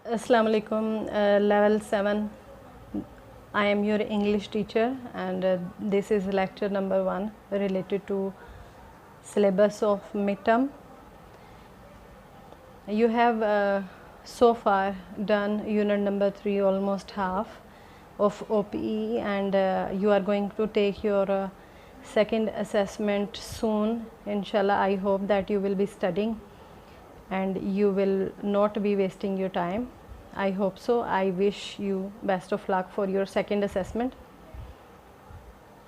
Assalamu alaikum, level 7. I am your English teacher, and this is lecture number 1 related to syllabus of midterm. You have so far done unit number 3, almost half of OPE, and you are going to take your second assessment soon. Inshallah, I hope that you will be studying and you will not be wasting your time. I hope so. I wish you best of luck for your second assessment.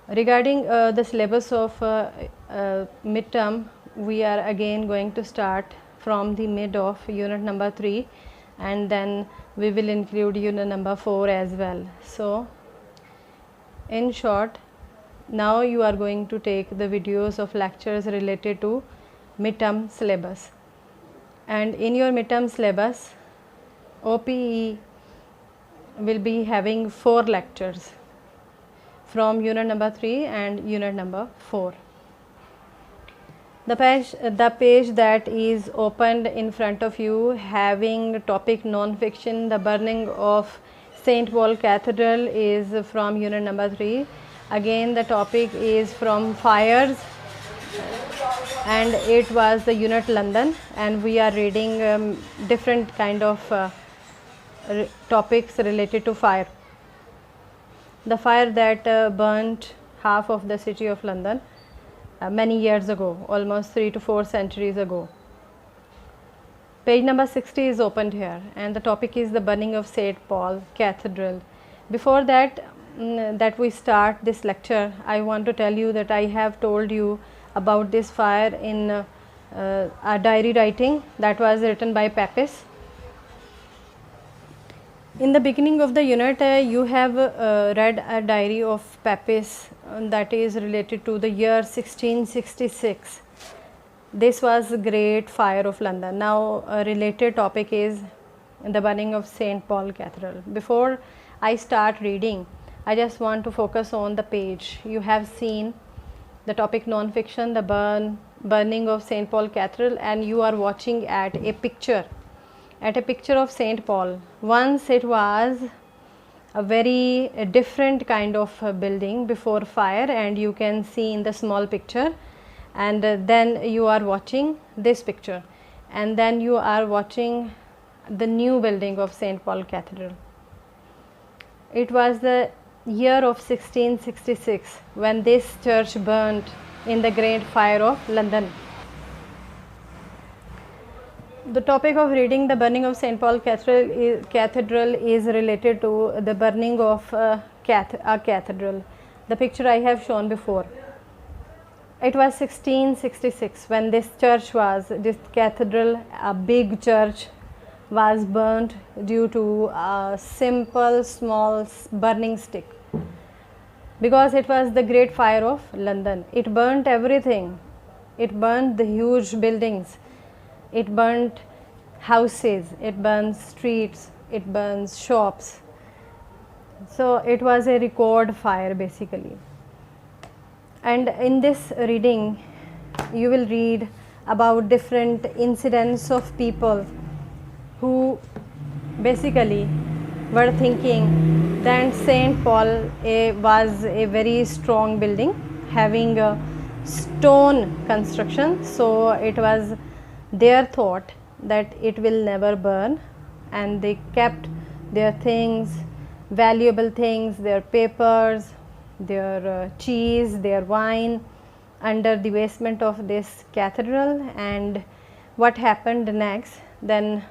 Regarding the syllabus of midterm, we are again going to start from the mid of unit number 3, and then we will include unit number 4 as well. So in short, now you are going to take the videos of lectures related to midterm syllabus, and in your midterm syllabus OPE will be having 4 lectures from unit number 3 and unit number 4. The page that is opened in front of you having topic non-fiction, the burning of St. Paul Cathedral, is from unit number 3. Again the topic is from fires, and it was the unit London, and we are reading different kind of topics related to fire. The fire that burnt half of the city of London many years ago, almost 3 to 4 centuries ago. Page number 60 is opened here, and the topic is the burning of St. Paul Cathedral. Before that, that we start this lecture, I want to tell you that I have told you about this fire in a diary writing that was written by Pepys. In the beginning of the unit, you have read a diary of Pepys that is related to the year 1666. This was the Great Fire of London. Now, a related topic is the burning of St. Paul Cathedral. Before I start reading, I just want to focus on the page. You have seen the topic non-fiction, the burning of St. Paul Cathedral, and you are watching at a picture of St. Paul. Once it was a very different kind of building before fire, and you can see in the small picture, and then you are watching this picture, and then you are watching the new building of St. Paul Cathedral. It was the year of 1666 when this church burnt in the Great Fire of London. The topic of reading the burning of St. Paul Cathedral is related to the burning of a cathedral. The picture I have shown before. It was 1666 when this cathedral, a big church, was burnt due to a simple small burning stick, because it was the Great Fire of London. It burnt everything. It burnt the huge buildings. It burnt houses, it burns streets, it burns shops. So it was a record fire basically. And in this reading, you will read about different incidents of people who basically were thinking that St. Paul was a very strong building having a stone construction, so it was their thought that it will never burn, and they kept their things, valuable things, their papers, their cheese, their wine under the basement of this cathedral. And what happened next, then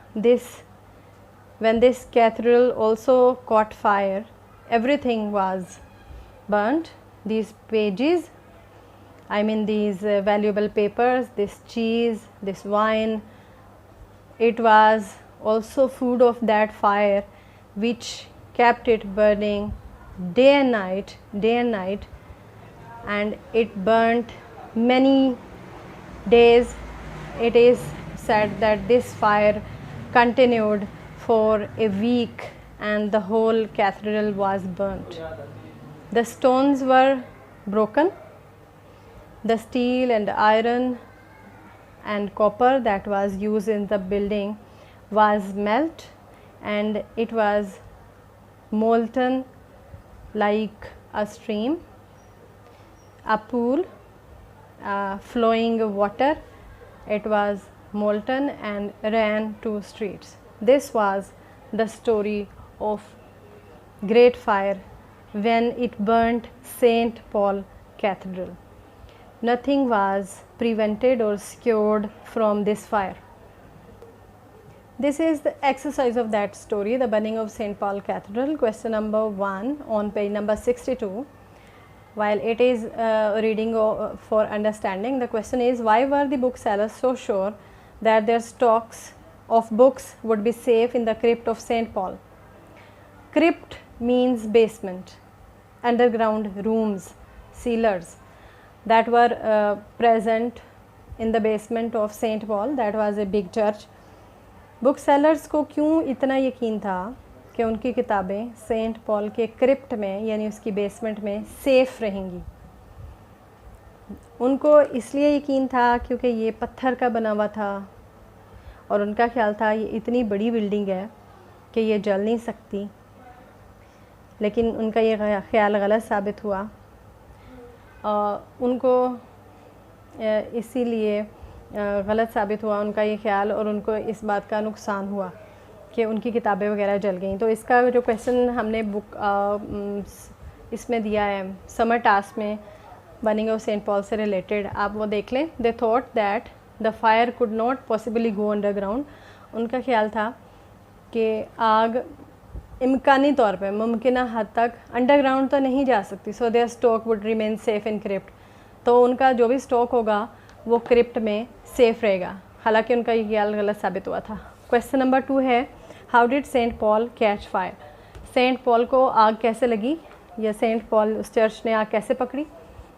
when this cathedral also caught fire, everything was burnt. These pages, I mean these valuable papers, this cheese, this wine, it was also food of that fire which kept it burning day and night, and it burnt many days. It is said that this fire continued for a week and the whole cathedral was burnt. The stones were broken. The steel and iron and copper that was used in the building was melt, and it was molten like a stream, a pool, flowing water. It was molten and ran to streets. This was the story of great fire when it burnt St. Paul Cathedral. Nothing was prevented or secured from this fire. This is the exercise of that story, the burning of St. Paul Cathedral. Question number 1 on page number 62. While it is reading for understanding, the question is, why were the booksellers so sure that their stocks of books would be safe in the crypt of St. Paul? Crypt means basement, underground rooms, cellars that were present in the basement of St. Paul. That was a big church. Book sellers को क्यों इतना यकीन था कि उनकी किताबें Saint Paul के crypt में यानी उसकी बेसमेंट में सेफ़ रहेंगी? उनको इसलिए यकीन था क्योंकि ये पत्थर का बना हुआ था और उनका ख्याल था ये इतनी बड़ी बिल्डिंग है कि ये जल नहीं सकती। लेकिन उनका ये ख्याल गलत साबित हुआ। उनको इसीलिए गलत साबित हुआ उनका ये ख्याल, और उनको इस बात का नुकसान हुआ कि उनकी किताबें वगैरह जल गईं। तो इसका जो क्वेश्चन हमने बुक इसमें दिया है समर टास्क में बर्निंग ऑफ सेंट पॉल से रिलेटेड, आप वो देख लें। They thought that the fire could not possibly go underground. उनका ख्याल था कि आग इम्कानी तौर पे मुमकिन हद तक अंडरग्राउंड तो नहीं जा सकती। So there stock would remain safe in crypt. तो उनका जो भी स्टॉक होगा वो क्रिप्ट में सेफ़ रहेगा। हालांकि उनका ये ख्याल गलत साबित हुआ था। क्वेश्चन नंबर 2 है, how did Saint Paul catch fire? Saint Paul को आग कैसे लगी या सेंट पॉल उस चर्च ने आग कैसे पकड़ी?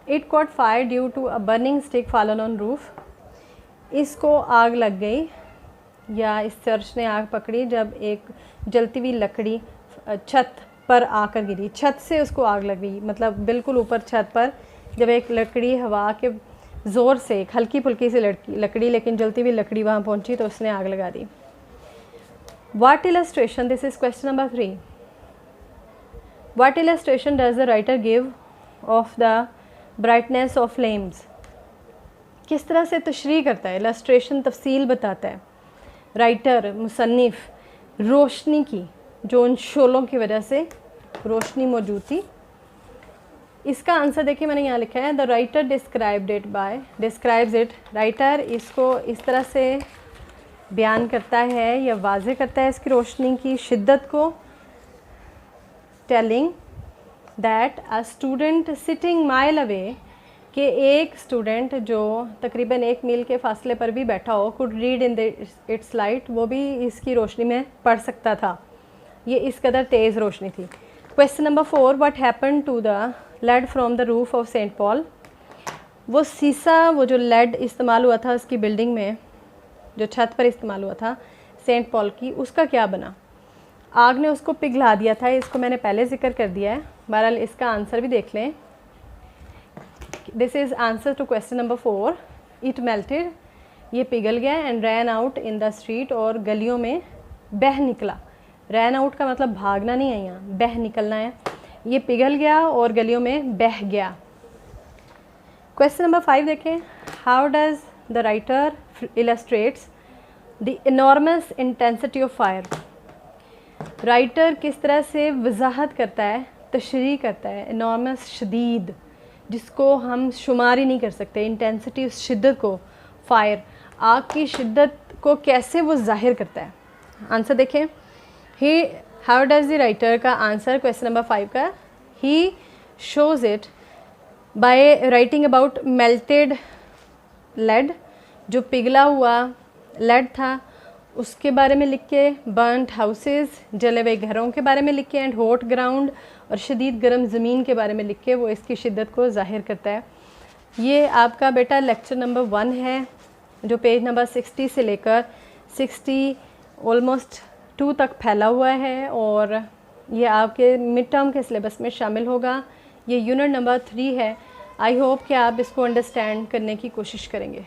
It caught fire due to a burning stick fallen on roof. इसको आग लग गई या इस चर्च ने आग पकड़ी जब एक जलती हुई लकड़ी छत पर आकर गिरी। छत से उसको आग लग गई, मतलब बिल्कुल ऊपर छत पर जब एक लकड़ी हवा के ज़ोर से, एक हल्की फुल्की सी लकड़ी लेकिन जलती हुई लकड़ी वहाँ पहुँची तो उसने आग लगा दी। What illustration, this is question number 3. What illustration does the writer give of the brightness of flames? किस तरह से तशरीह करता है, illustration तफसील बताता है राइटर मुसन्निफ रोशनी की, जो उन शोलों की वजह से रोशनी मौजूद थी। इसका आंसर देखिए मैंने यहाँ लिखा है, the writer describes it. Writer इसको इस तरह से बयान करता है या वाज़े करता है इसकी रोशनी की शिद्दत को, telling that a student sitting mile away, कि एक स्टूडेंट जो तकरीबन 1 मील के फासले पर भी बैठा हो, could read in its light, वो भी इसकी रोशनी में पढ़ सकता था। ये इस कदर तेज़ रोशनी थी। Question number 4, what happen to the lead from the roof of Saint Paul? वो शीशा, वो जो लेड इस्तेमाल हुआ था उसकी बिल्डिंग में, जो छत पर इस्तेमाल हुआ था सेंट पॉल की, उसका क्या बना? आग ने उसको पिघला दिया था। इसको मैंने पहले जिक्र कर दिया है। बहरहाल इसका आंसर भी देख लें। This is answer to question number 4। It melted, ये पिघल गया, and ran out in the street, और गलियों में बह निकला। रैन आउट का मतलब भागना नहीं है, यहाँ बह निकलना है। ये पिघल गया और गलियों में बह गया। क्वेश्चन नंबर 5 देखें, how does the writer illustrates the enormous intensity of fire? Writer किस तरह से वजाहत करता है, तशरीह करता है enormous, शदीद, जिसको हम शुमार ही नहीं कर सकते, इंटेंसिटी, उस शिद्दत को, फायर, आग की शिद्दत को कैसे वो जाहिर करता है? आंसर देखें। He how does the writer का आंसर क्वेश्चन नंबर 5 का, he shows it by writing about melted lead, जो पिघला हुआ लेड था उसके बारे में लिख के, बर्नड हाउसेस, जले हुए घरों के बारे में लिख के, एंड हॉट ग्राउंड, और शदीद गर्म ज़मीन के बारे में लिख के वो इसकी शिद्दत को ज़ाहिर करता है। ये आपका बेटा लेक्चर नंबर 1 है, जो पेज नंबर 60 से लेकर 60 ऑलमोस्ट 2 तक फैला हुआ है, और ये आपके मिड टर्म के सिलेबस में शामिल होगा। ये यूनिट नंबर 3 है। आई होप कि आप इसको अंडरस्टैंड करने की कोशिश करेंगे।